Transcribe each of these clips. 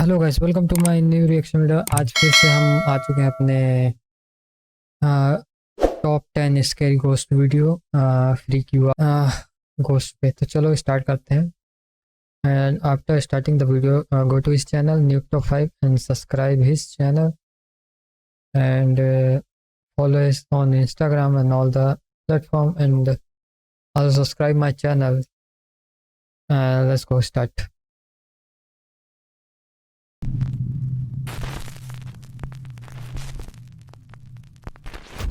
Hello guys, welcome to my new reaction video. आज फिर से हम आ चुके हैं अपने top 10 scary ghost video free Q ghost पे। तो चलो स्टार्ट करते हैं। And after starting the video go to his channel new top 5 and subscribe his channel and follow us on Instagram and all the platform, and also subscribe my channel. Let's go start.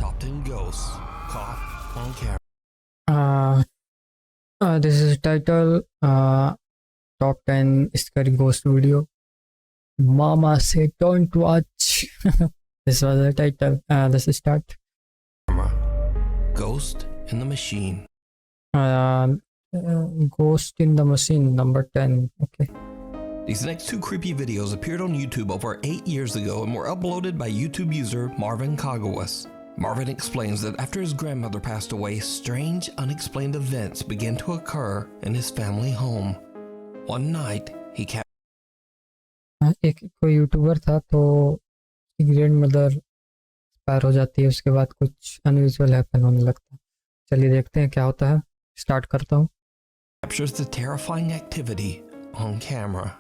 Top 10 ghosts caught on camera. This is title top 10 scary ghost video. Mama said don't watch. This was the title. Let's start. Ghost in the Machine. Ghost in the Machine, number 10. Okay. These next two creepy videos appeared on YouTube over 8 years ago and were uploaded by YouTube user Marvin Kagawas. Marvin explains that after his grandmother passed away, strange, unexplained events began to occur in his family home. One night, he एक कोई YouTuber था, तो grand mother expire हो जाती है, उसके बाद कुछ अनयूजुअल हैपन होने लगता है। चलिए देखते हैं क्या होता है। स्टार्ट करता हूँ। captures the terrifying activity on camera.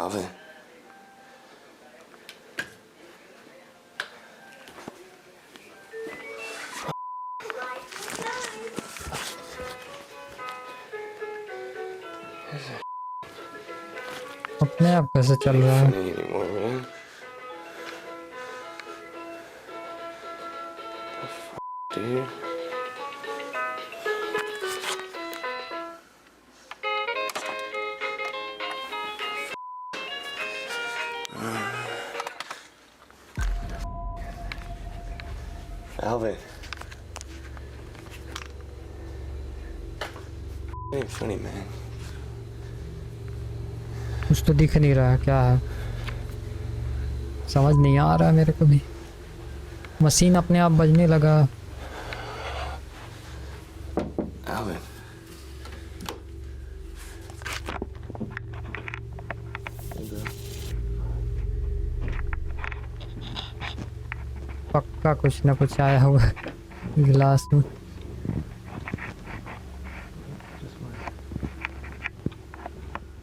Alvin. अपने आप कैसे चल रहा है? Funny anymore, man. The dude. Alvin. It ain't funny, man. कुछ तो दिख नहीं रहा, क्या है समझ नहीं आ रहा मेरे को भी। मशीन अपने आप बजने लगा। Alvin. पक्का कुछ ना कुछ आया होगा गिलास में।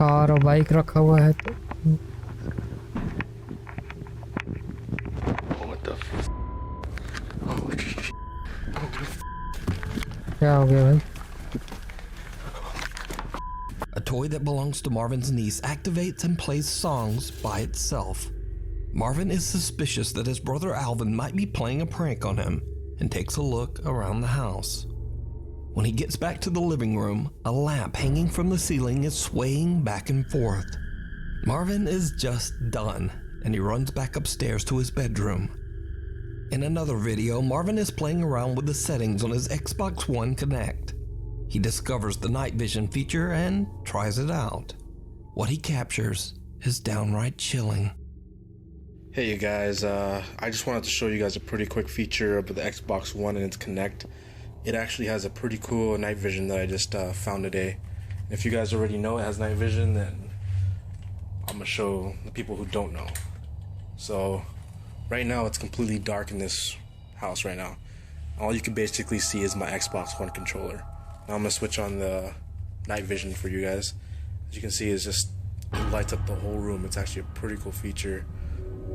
कार और बाइक रखा हुआ है तो What the f? Oh, shit. क्या हो गया भाई? A toy that belongs to Marvin's niece activates and plays songs by itself. Marvin is suspicious that his brother Alvin might be playing a prank on him and takes a look around the house. When he gets back to the living room, a lamp hanging from the ceiling is swaying back and forth. Marvin is just done, and he runs back upstairs to his bedroom. In another video, Marvin is playing around with the settings on his Xbox One Connect. He discovers the night vision feature and tries it out. What he captures is downright chilling. Hey you guys, I just wanted to show you guys a pretty quick feature of the Xbox One and its Connect. It actually has a pretty cool night vision that I just found today. If you guys already know it has night vision, then I'm gonna show the people who don't know. So right now it's completely dark in this house right now. All you can basically see is my Xbox One controller. Now I'm gonna switch on the night vision for you guys. As you can see, it lights up the whole room. It's actually a pretty cool feature.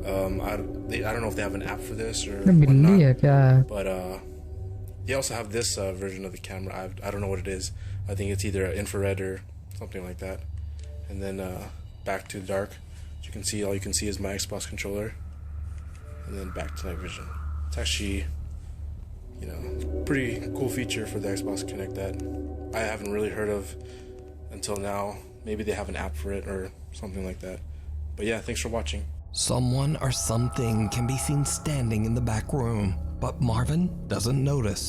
I don't know if they have an app for this or बिल्ली है whatnot, क्या है? but they also have this version of the camera. I don't know what it is. I think it's either infrared or something like that. And then back to dark. As you can see, all you can see is my Xbox controller. And then back to night vision. It's actually, pretty cool feature for the Xbox Connect that I haven't really heard of until now. Maybe they have an app for it or something like that. But yeah, thanks for watching. Someone or something can be seen standing in the back room, but Marvin doesn't notice.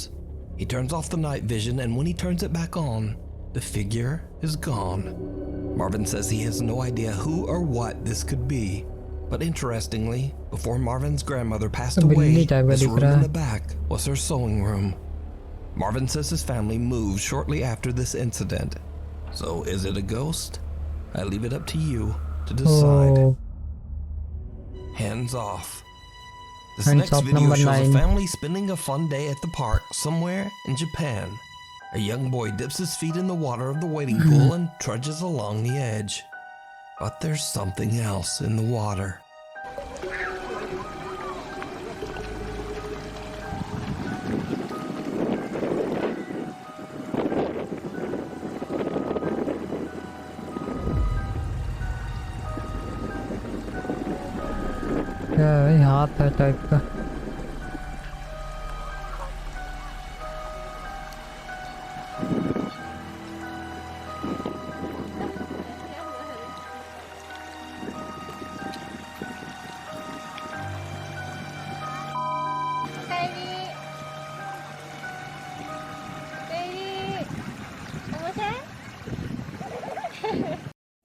He turns off the night vision, and when he turns it back on, the figure is gone. Marvin says he has no idea who or what this could be. But interestingly, before Marvin's grandmother passed away, this room in the back was her sewing room. Marvin says his family moved shortly after this incident. So is it a ghost? I leave it up to you to decide. Oh, Hands off. This Hands next off video number shows 9. a family spending a fun day at the park somewhere in Japan. A young boy dips his feet in the water of the wading pool and trudges along the edge. But there's something else in the water. क्या है भाई, हाथ है type का।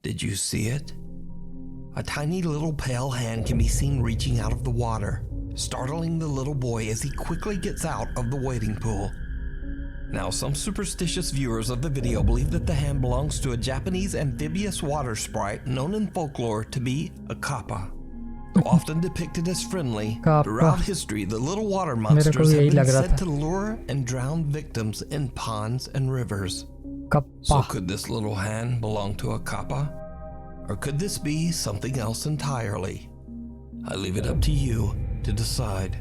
Did you see it? A tiny little pale hand can be seen reaching out of the water, startling the little boy as he quickly gets out of the wading pool. Now, some superstitious viewers of the video believe that the hand belongs to a Japanese amphibious water sprite known in folklore to be a kappa. Though often depicted as friendly, Kappa. throughout history the little water मेरे को monsters भी have यही been लग रहा said था। to lure and drown victims in ponds and rivers. So kappa. could this little hand belong to a kappa? Or could this be something else entirely? I leave it up to you to decide.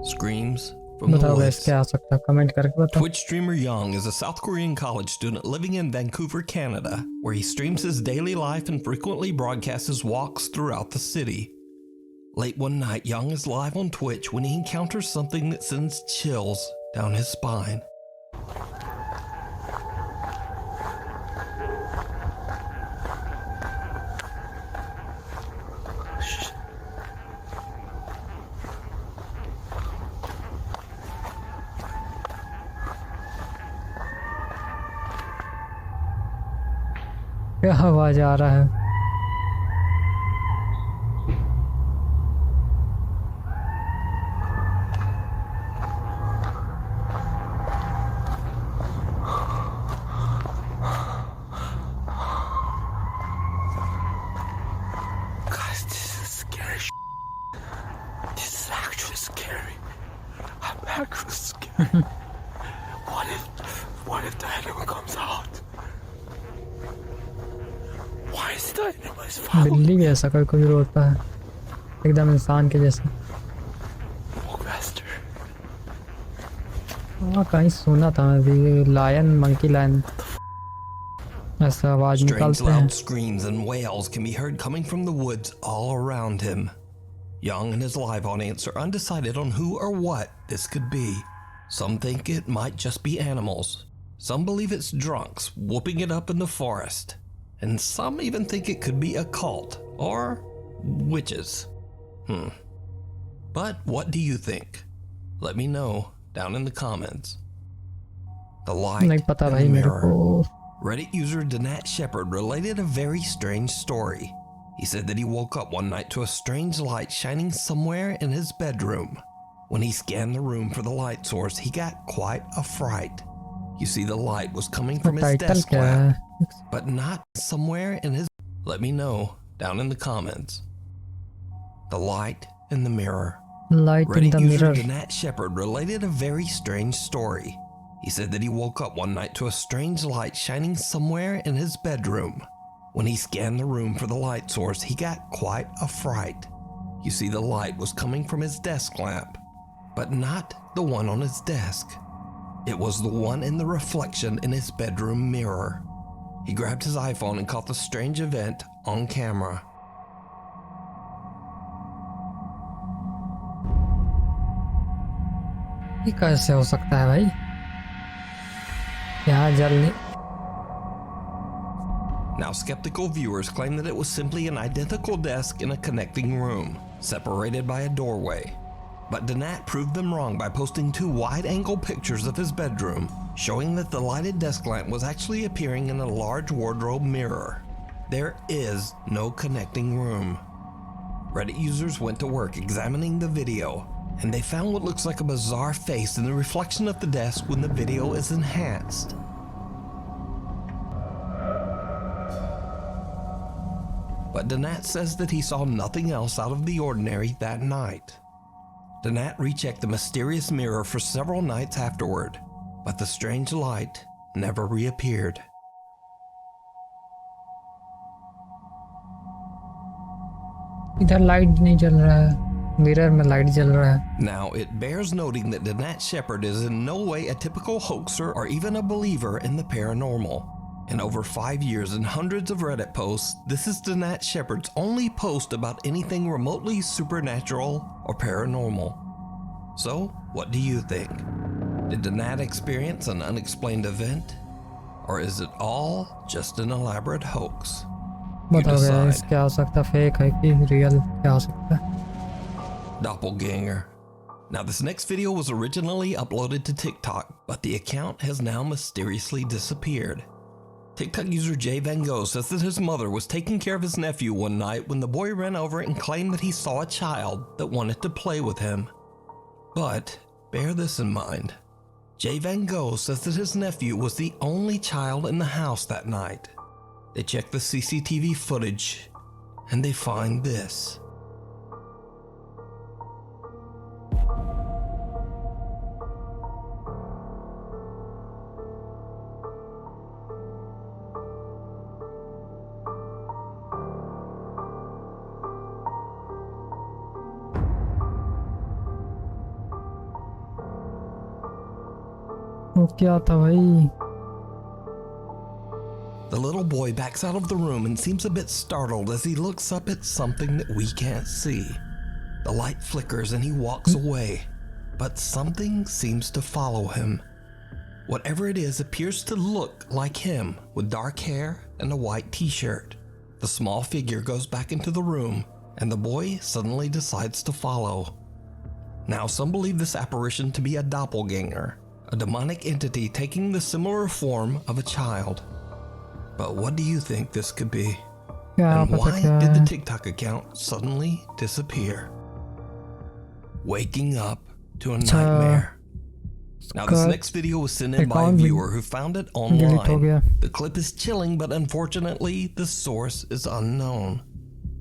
Screams from the बताओ gas woods. क्या आ सकता है, comment करके बताओ। Twitch streamer Young is a South Korean college student living in Vancouver, Canada, where he streams his daily life and frequently broadcasts his walks throughout the city. Late one night, Young is live on Twitch when he encounters something that sends chills down his spine. क्या आवाज आ रहा है? Guys, this is scary. This is actually scary. I'm actually scared. What if the animal comes out? Why is the animal following? बिल्ली जैसा कोई कोई रोता है, एकदम इंसान के जैसा। Walk faster. हाँ, कहीं सुना था मैं भी, लायन, मंकी लायन ऐसा आवाज Strange निकालते हैं। loud screams and wails can be heard coming from the woods all around him. Young and his live audience are undecided on who or what this could be. Some think it might just be animals. Some believe it's drunks whooping it up in the forest. And some even think it could be a cult or witches. But what do you think? Let me know down in the comments. The light नहीं पता and भाई the मेरे mirror. को। Reddit user Danat Shepard related a very strange story. He said that he woke up one night to a strange light shining somewhere in his bedroom. When he scanned the room for the light source, he got quite a fright. You see, the light was coming from his title desk क्या है? lamp, but not somewhere in his... Let me know down in the comments. The light in the mirror. Light in Reddit the user mirror. Danat Shepard related a very strange story. He said that he woke up one night to a strange light shining somewhere in his bedroom. When he scanned the room for the light source, he got quite a fright. You see, the light was coming from his desk lamp, but not the one on his desk. It was the one in the reflection in his bedroom mirror. He grabbed his iPhone and caught the strange event on camera. ये कैसे हो सकता है भाई? यहाँ जल नहीं। Now, skeptical viewers claim that it was simply an identical desk in a connecting room, separated by a doorway. But Danat proved them wrong by posting two wide-angle pictures of his bedroom, showing that the lighted desk lamp was actually appearing in a large wardrobe mirror. There is no connecting room. Reddit users went to work examining the video, and they found what looks like a bizarre face in the reflection of the desk when the video is enhanced. But Donat says that he saw nothing else out of the ordinary that night. Donat rechecked the mysterious mirror for several nights afterward, but the strange light never reappeared. इधर light नहीं जल रहा है, mirror में light जल रहा है. Now, it bears noting that Donat Shepard is in no way a typical hoaxer or even a believer in the paranormal. In over 5 years and hundreds of Reddit posts, this is Donat Shepard's only post about anything remotely supernatural or paranormal. So, what do you think? Did Donat experience an unexplained event? Or is it all just an elaborate hoax? You बताओ decide. Guys क्या हो सकता है, fake है कि real, क्या हो सकता है. Doppelganger. Now, this next video was originally uploaded to TikTok, but the account has now mysteriously disappeared. TikTok user Jay Van Gogh says that his mother was taking care of his nephew one night when the boy ran over and claimed that he saw a child that wanted to play with him. But bear this in mind. Jay Van Gogh says that his nephew was the only child in the house that night. They check the CCTV footage and they find this. वो क्या था भाई. The little boy backs out of the room and seems a bit startled as he looks up at something that we can't see. The light flickers and he walks away, but something seems to follow him. Whatever it is appears to look like him with dark hair and a white t-shirt. The small figure goes back into the room and the boy suddenly decides to follow. Now, some believe this apparition to be a doppelganger, a demonic entity taking the similar form of a child. But what do you think this could be? क्या And पता why क्या did the है. TikTok account suddenly disappear? Waking up to a अच्छा, nightmare. Now, this उसका next video was sent in by a account viewer who found it delete हो online. गया. The clip is chilling, but unfortunately, the source is unknown.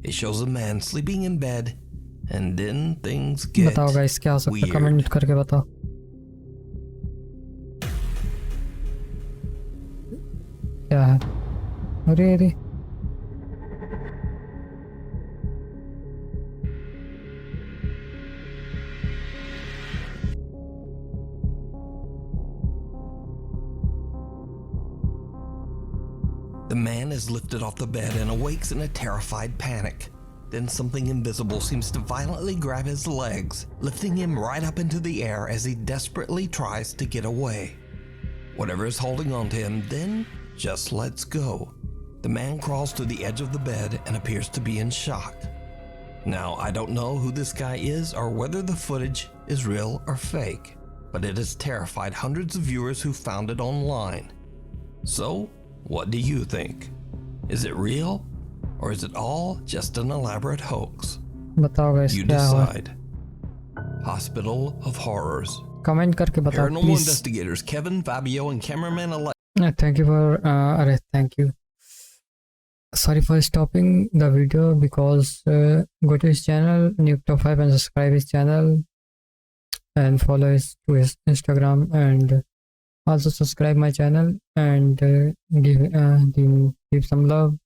It shows a man sleeping in bed, and then things get बताओ guys क्या हो सकता है, weird. Comment करके बताओ. क्या है. अरे अरे The man is lifted off the bed and awakes in a terrified panic. Then something invisible seems to violently grab his legs, lifting him right up into the air as he desperately tries to get away. Whatever is holding on to him then just lets go. The man crawls to the edge of the bed and appears to be in shock. Now, I don't know who this guy is or whether the footage is real or fake, but it has terrified hundreds of viewers who found it online. So, what do you think? Is it real, or is it all just an elaborate hoax? बताओ guys You क्या हुआ. decide. Hospital of Horrors. Comment करके बताओ Paranormal please. investigators Kevin, Fabio, and cameraman Alex Thank you for अरे thank you. Sorry for stopping the video because go to his channel Nuke Top 5 and subscribe his channel and follow his Instagram and also subscribe my channel and give some love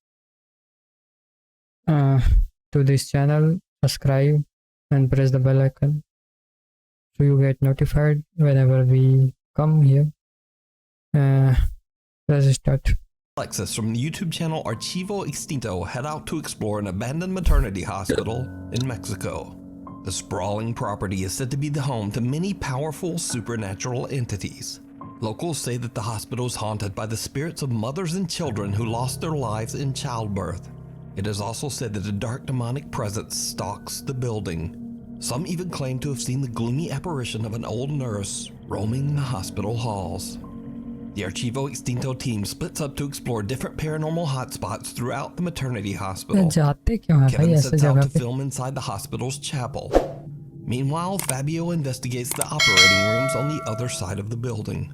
to this channel. Subscribe and press the bell icon so you get notified whenever we come here. Let's start. Alexis from the YouTube channel Archivo Extinto head out to explore an abandoned maternity hospital in Mexico. The sprawling property is said to be the home to many powerful supernatural entities. Locals say that the hospital is haunted by the spirits of mothers and children who lost their lives in childbirth. It is also said that a dark demonic presence stalks the building. Some even claim to have seen the gloomy apparition of an old nurse roaming the hospital halls. The Archivo Extinto team splits up to explore different paranormal hotspots throughout the maternity hospital. जाते क्यों हैं भाई Kevin ऐसे sets out जगह to पे? film inside the hospital's chapel. Meanwhile, Fabio investigates the operating rooms on the other side of the building.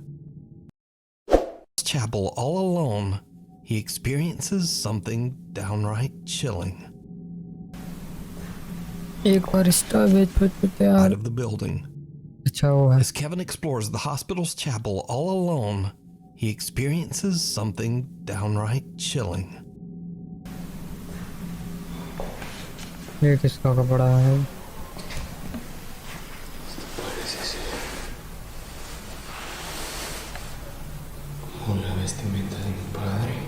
Chapel all alone, he experiences something downright chilling. एक बार star veg पे यार. Out of the building. अच्छा वो है. As Kevin explores the hospital's chapel all alone, he experiences something downright chilling. ये किसका कपड़ा है? Una vestimenta de mi padre.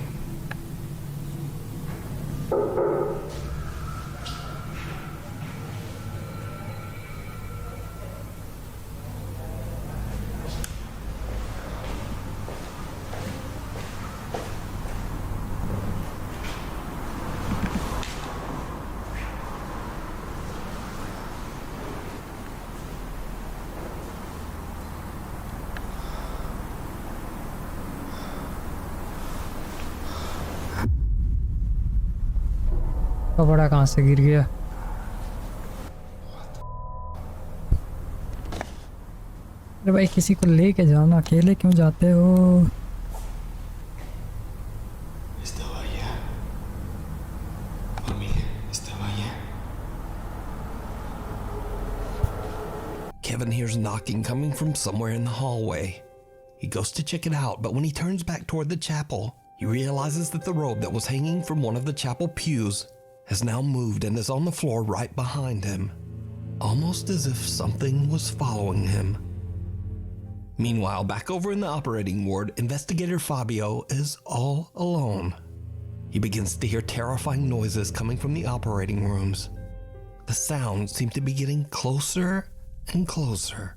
कपड़ा कहाँ से गिर गया? अरे भाई किसी को लेके जाना, अकेले क्यों जाते हो? Estaba allá. Familia, estaba allá. Kevin hears knocking coming from somewhere in the hallway. He goes to check it out, but when he turns back toward the chapel, he realizes that the robe that was hanging from one of the chapel pews has now moved and is on the floor right behind him, almost as if something was following him. Meanwhile, back over in the operating ward, investigator Fabio is all alone. He begins to hear terrifying noises coming from the operating rooms. The sounds seem to be getting closer and closer.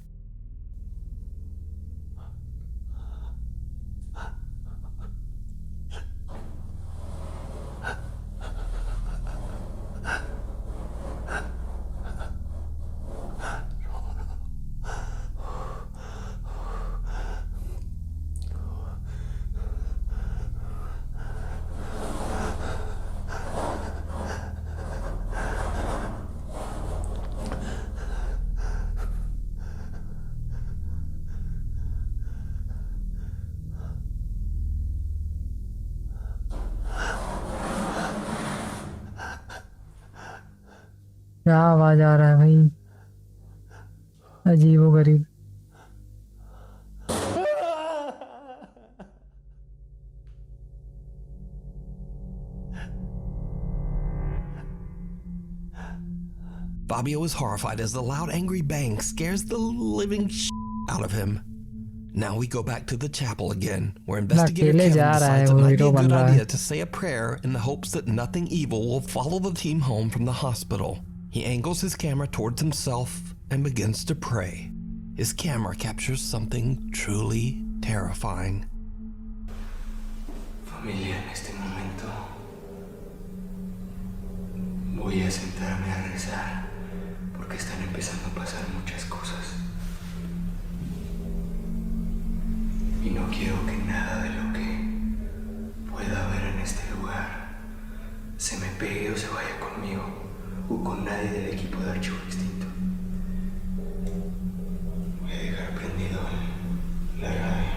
क्या आवाज आ रहा है भाई? अजीबो गरीब. Fabio is horrified as the loud, angry bang scares the living out of him. Now we go back to the chapel again, where investigator अकेले Kevin जा रहा है, decides it वो might be a हीरो बन good रहा है. idea to say a prayer in the hopes that nothing evil will follow the team home from the hospital. He angles his camera towards himself and begins to pray. His camera captures something truly terrifying. Familia, en este momento voy a sentarme a rezar porque están empezando a pasar muchas cosas. Y no quiero que nada de lo que pueda haber en este lugar se me pegue o se vaya conmigo o con nadie del equipo de Archivo Extinto. Voy a dejar prendido la radio.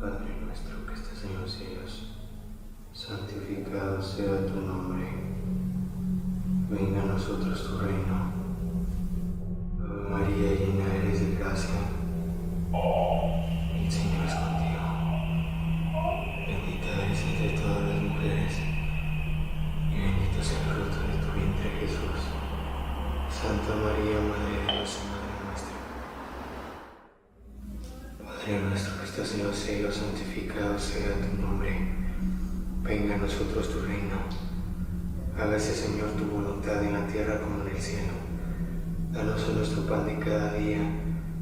Padre nuestro que estás en los cielos, santificado sea tu nombre. Venga a nosotros tu reino. Ave María, llena eres de gracia. El Señor es contigo. Bendita eres entre todas las mujeres, y bendito es el fruto de tu vientre, Jesús. Santa María, Madre de Dios y Madre nuestra. Padre nuestro que estás en los cielos, santificado sea tu nombre. Venga a nosotros tu reino. Hágase, Señor, tu voluntad en la tierra como en el cielo. Danos hoy nuestro pan de cada día.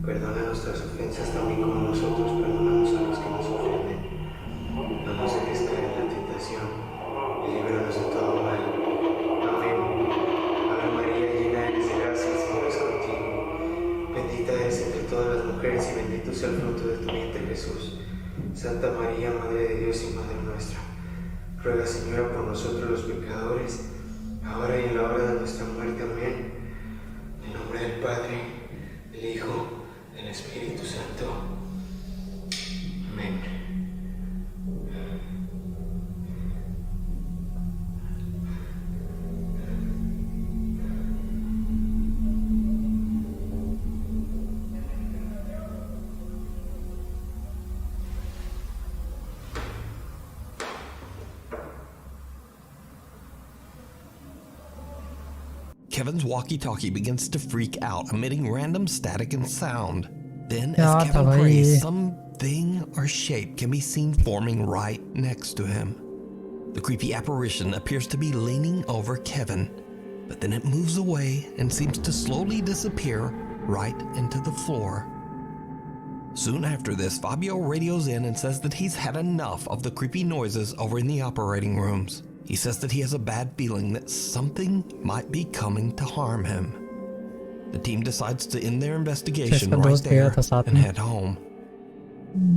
Perdona nuestras ofensas también como nosotros perdonamos a los que nos ofenden. No nos dejes caer en la tentación y líbranos de todo mal. Amén. Ave María, llena eres de gracia, el Señor es contigo. Jesús. Santa María, Madre de Dios y Madre nuestra, ruega, Señora, por nosotros los pecadores, ahora y en la hora de nuestra muerte. Amén. En nombre del Padre, del Hijo, del Espíritu Santo. Amén. Kevin's walkie-talkie begins to freak out, emitting random static and sound. Then, Yeah, as Kevin bhai. prays, something or shape can be seen forming right next to him. The creepy apparition appears to be leaning over Kevin, but then it moves away and seems to slowly disappear right into the floor. Soon after this, Fabio radios in and says that he's had enough of the creepy noises over in the operating rooms. He says that he has a bad feeling that something might be coming to harm him. The team decides to end their investigation इसका right दोस्त गया there था साथ and में। head home.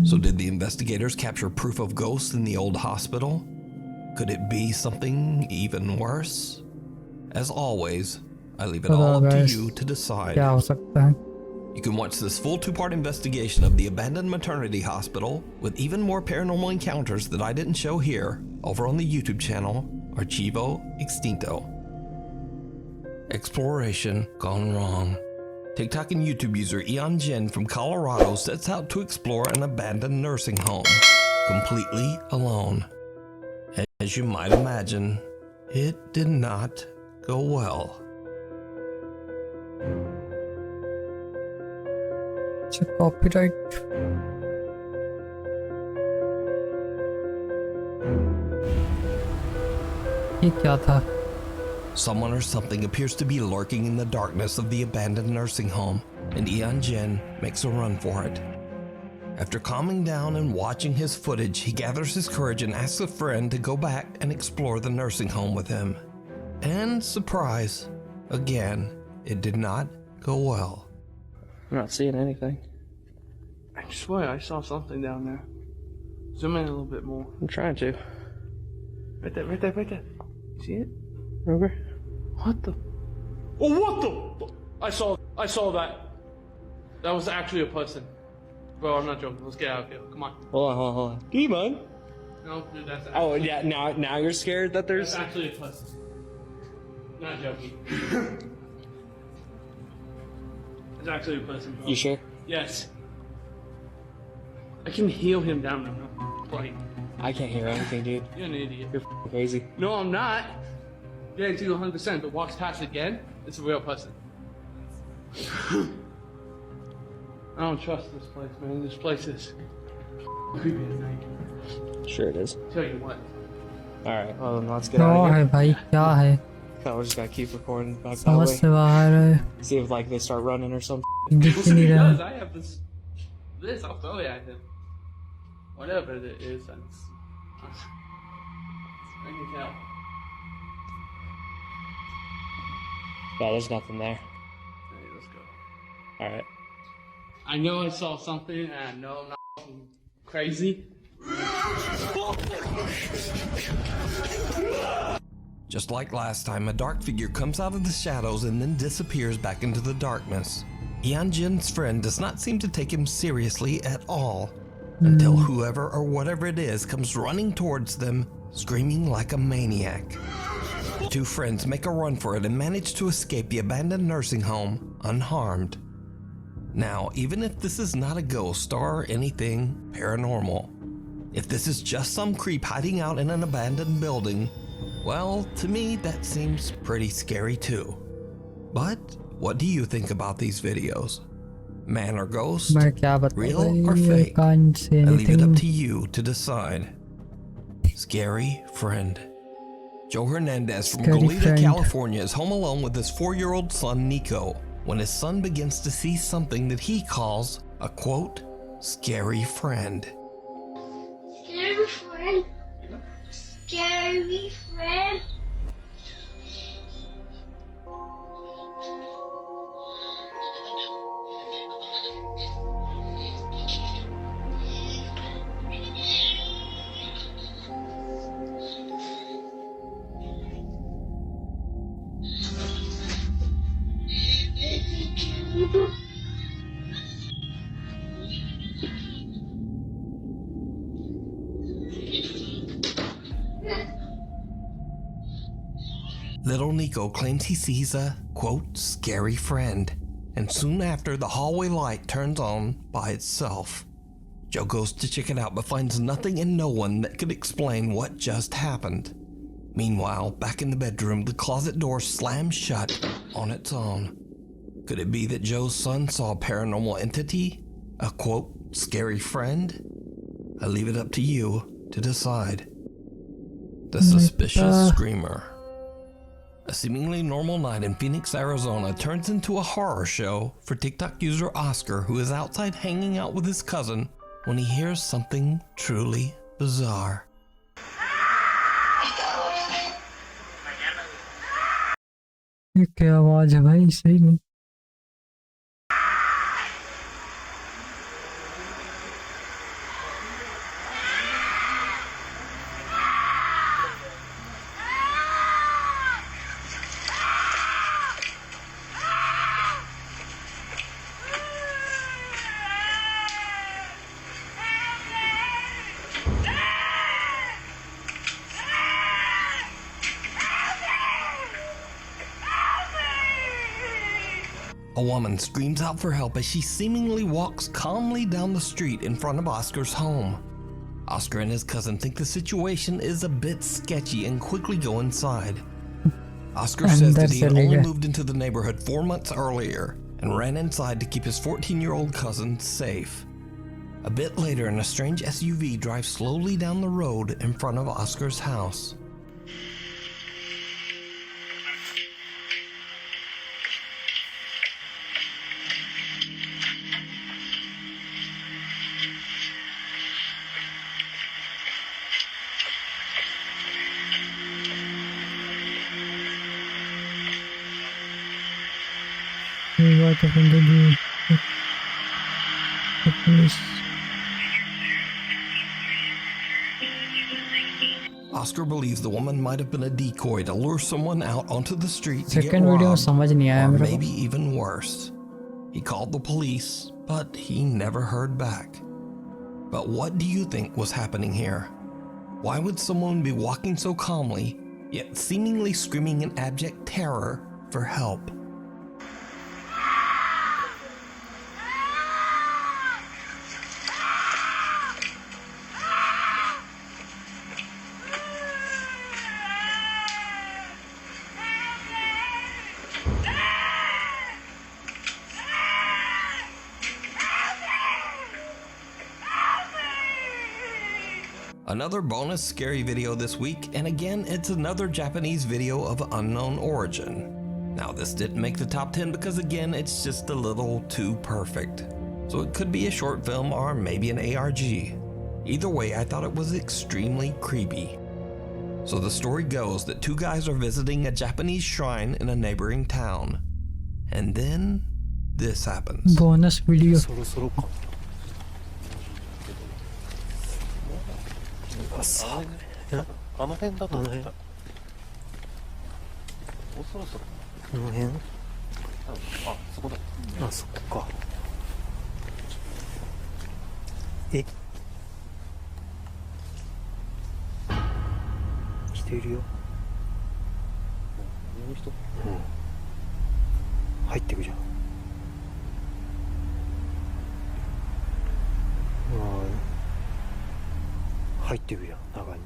So did the investigators capture proof of ghosts in the old hospital? Could it be something even worse? As always, I leave it all up to guys, you to decide. क्या हो सकता है? You can watch this full 2-part investigation of the abandoned maternity hospital with even more paranormal encounters that I didn't show here over on the YouTube channel Archivo Extinto. Exploration gone wrong. TikTok and YouTube user Ian Jin from Colorado sets out to explore an abandoned nursing home, completely alone. As you might imagine, it did not go well. अच्छा, copyright. ये क्या था? Someone or something appears to be lurking in the darkness of the abandoned nursing home, and Ian Jin makes a run for it. After calming down and watching his footage, he gathers his courage and asks a friend to go back and explore the nursing home with him. And surprise, again, it did not go well. I'm not seeing anything. I swear I saw something down there. Zoom in a little bit more. I'm trying to. Right there, right there, right there. You see it? Remember? What the? Oh, what the? I saw that. That was actually a person. Bro, I'm not joking. Let's get out of here. Come on. Hold on. Come on. No, dude, that's actually, Oh yeah, now you're scared that there's. that's actually a person. Not joking. It's actually a person, bro. You sure? Yes. I can heal him down there. Like, I can't hear anything, dude. you're an idiot. You're f***ing crazy. No, I'm not. Guarantee you 100%. But walks past again, it's a real person. I don't trust this place, man. This place is creepy at night. Sure it is. Tell you what. All right, well then let's get क्या out of है here. भाई? क्या है? Oh, we're just gonna keep recording back that समझ way. से बाहर है। See if like they start running or something. दिख We'll ही see नहीं what he रहा। does. I have this. I'll throw it at him. Whatever it is, I can tell. Yeah, there's nothing there. Hey, let's go. All right. I know I saw something, and I know I'm not fucking crazy. Just like last time, a dark figure comes out of the shadows and then disappears back into the darkness. Ian Jin's friend does not seem to take him seriously at all, until whoever or whatever it is comes running towards them, screaming like a maniac. The two friends make a run for it and manage to escape the abandoned nursing home unharmed. Now, even if this is not a ghost or anything paranormal, if this is just some creep hiding out in an abandoned building, well, to me that seems pretty scary too. But what do you think about these videos? Man or ghost? मैं क्या बताऊँ Real or भाई? fake? Can't say I leave it up anything. to you to decide. Scary friend. Joe Hernandez from Scary Goleta, friend. California is home alone with his 4-year-old son Nico when his son begins to see something that he calls a quote, scary friend. Scary friend. Scary friend. Little Nico claims he sees a, quote, scary friend, and soon after the hallway light turns on by itself. Joe goes to check it out but finds nothing and no one that could explain what just happened. Meanwhile, back in the bedroom, the closet door slams shut on its own. Could it be that Joe's son saw a paranormal entity? A, quote, scary friend? I leave it up to you to decide. The Suspicious Screamer. A seemingly normal night in Phoenix, Arizona turns into a horror show for TikTok user Oscar, who is outside hanging out with his cousin when he hears something truly bizarre. ये क्या आवाज है भाई सही में? A woman screams out for help as she seemingly walks calmly down the street in front of Oscar's home. Oscar and his cousin think the situation is a bit sketchy and quickly go inside. Oscar says that he had only moved into the neighborhood 4 months earlier and ran inside to keep his 14-year-old cousin safe. A bit later, a strange SUV drives slowly down the road in front of Oscar's house. Oscar believes the woman might have been a decoy to lure someone out onto the street to get robbed, or maybe even worse. He called the police, but he never heard back. But what do you think was happening here? Why would someone be walking so calmly, yet seemingly screaming in abject terror for help? Another bonus scary video this week, and again it's another Japanese video of unknown origin. Now this didn't make the top 10 because again it's just a little too perfect. So it could be a short film or maybe an ARG. Either way, I thought it was extremely creepy. So the story goes that two guys are visiting a Japanese shrine in a neighboring town. And then this happens. Bonus video. あの辺だと思った。もうそろそろ。この辺？あ、そこだ。あ、そこか。え？人いるよ。もう人？うん。入ってくじゃん。入ってくじゃん、中に。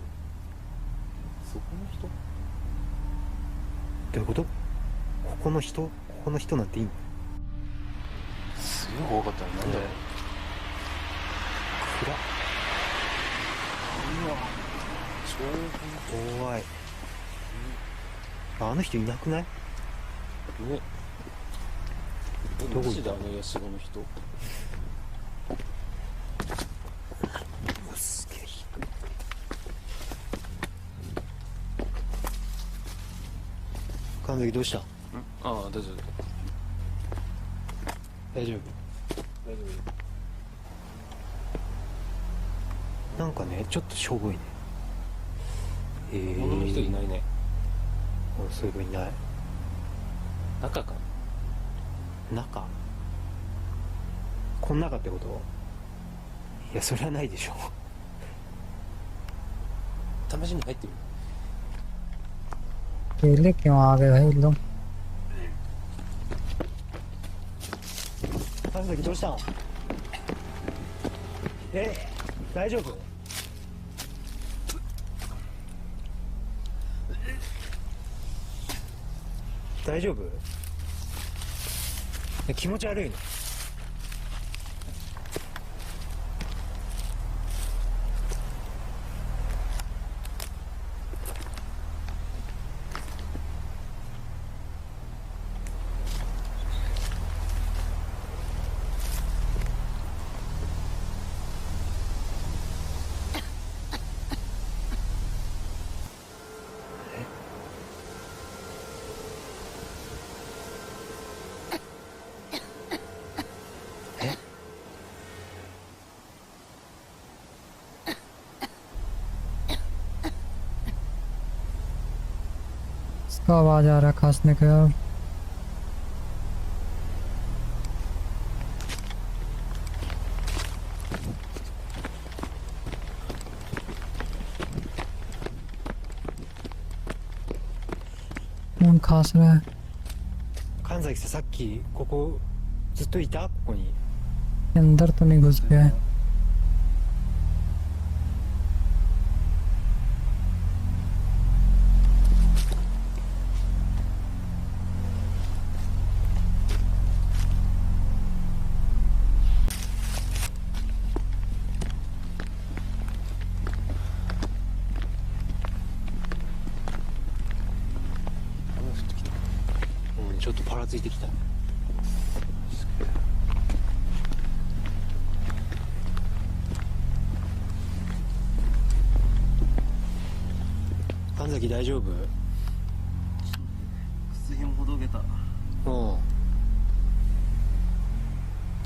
そこの人？どういうこと？ここの人？ここの人なんていいの？すごい怖かったね。なんだろう。暗っ。うわ、超怖い。あの人いなくない？ね。どこだ、あのヤシゴの人？神崎どうした？ああ、大丈夫。大丈夫。なんかね、ちょっとしょぼいね。女の人いないね。そういえばいない。中か。中？この中ってこと？いや、それはないでしょ。試しに入ってみる。अकेले क्यों आ गए भाई लोग? 神崎どうしたの？大丈夫？大丈夫？気持ち悪いの？इसका आवाज आ रहा है खांसने का यार। कौन खांस रहा है? 神崎さんさっきここずっといた？ここに。 अंदर तो नहीं घुस गया है?うん、ちょっとパラついてきた。神崎大丈夫？靴ひもほどけた。うん。い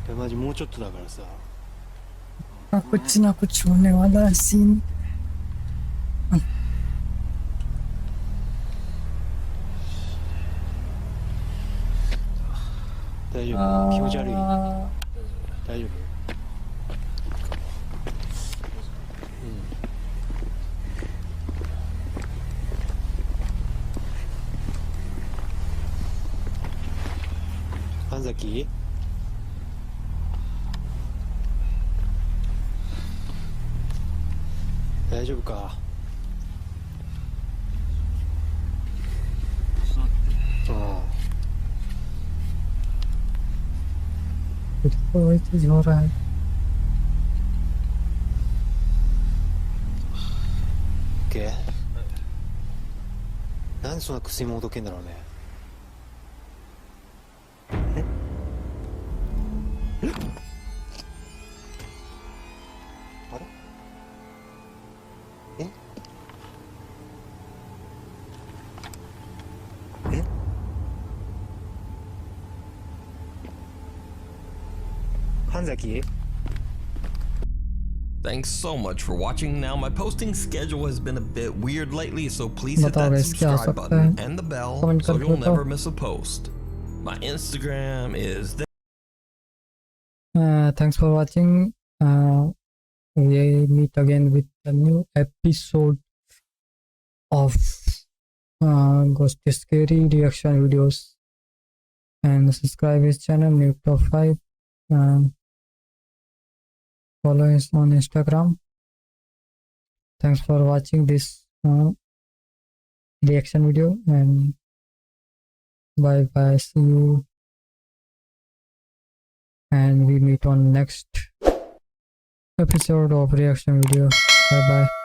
やマジもうちょっとだからさ。 कुछ ना कुछ होने वाला है सीन। 大丈夫？気持ち悪い？大丈夫？神崎？大丈夫か？うん。 कुछ तो वही चीज हो रहा है। オッケー。なんでそんな薬もほどけんだろうね。あれ？神崎？ Thanks so much for watching. Now, my posting schedule has been a bit weird lately, so please hit बताओ that guys, क्या हो subscribe सकता button है? and the bell Comment so करके you'll बताओ। never miss a post. My Instagram is there. Thanks for watching. We meet again with a new episode of Ghost Scary reaction videos. And subscribe his channel, New Top 5. Follow us on Instagram. Thanks for watching this reaction video, and bye bye, see you, and we meet on next episode of reaction video. Bye bye.